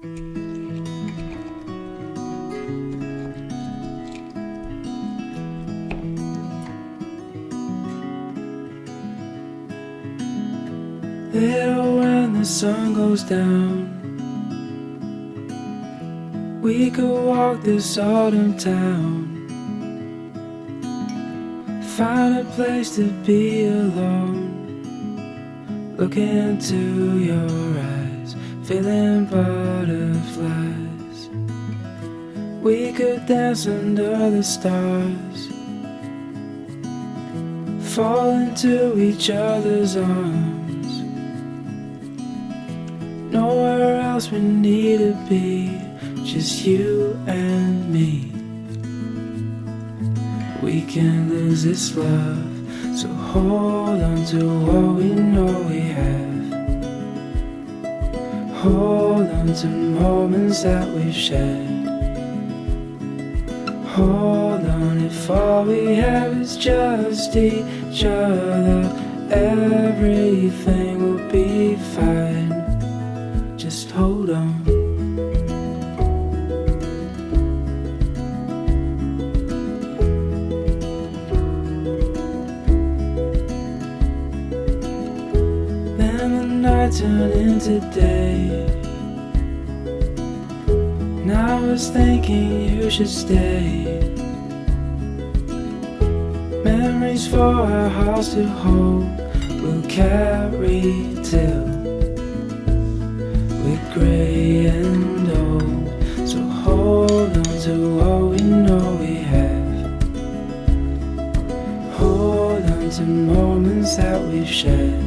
Little when the sun goes down, we could walk this autumn town, find a place to be alone, look into your eyes, feeling butterflies. We could dance under the stars, fall into each other's arms. Nowhere else we need to be, just you and me. We can't lose this love, so hold on to what we know we have. Hold on to moments that we've shared. Hold on if all we have is just each other, everything will be fine. Just hold on. Then the night turned into day. Now I was thinking you should stay. Memories for our hearts to hold, we'll carry till we're grey and old. So hold on to what we know we have. Hold on to moments that we've shared.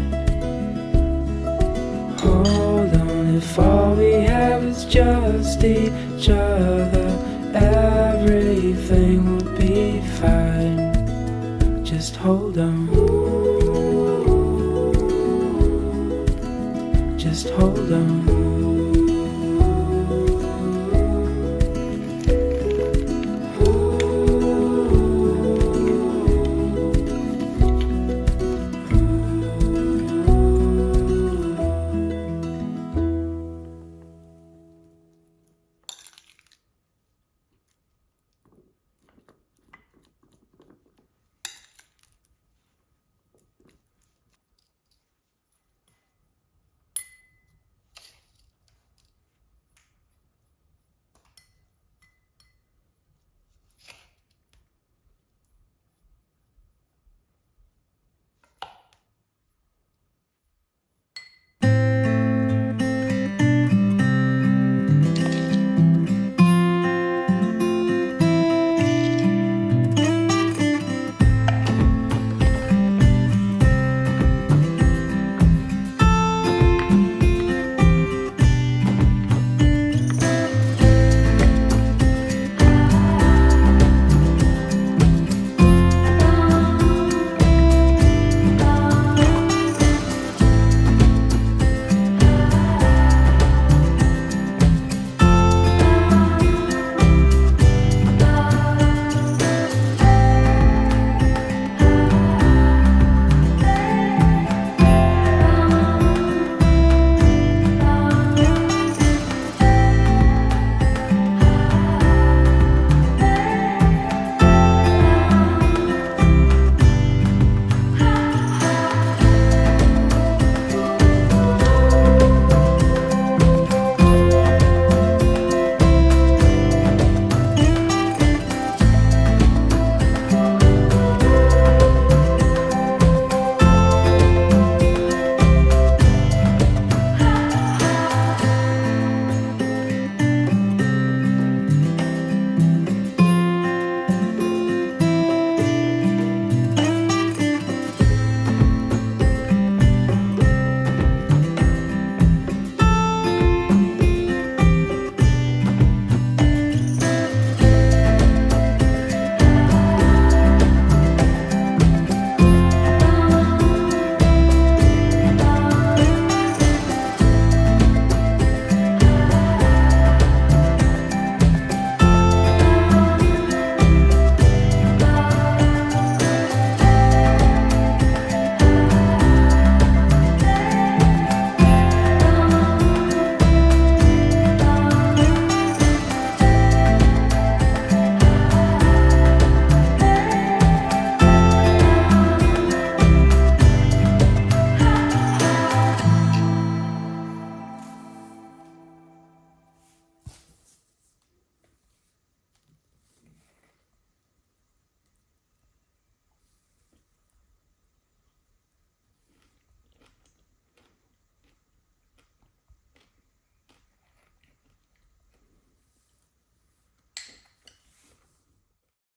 Hold on if all we have is just each other, everything will be fine. Just hold on. Just hold on.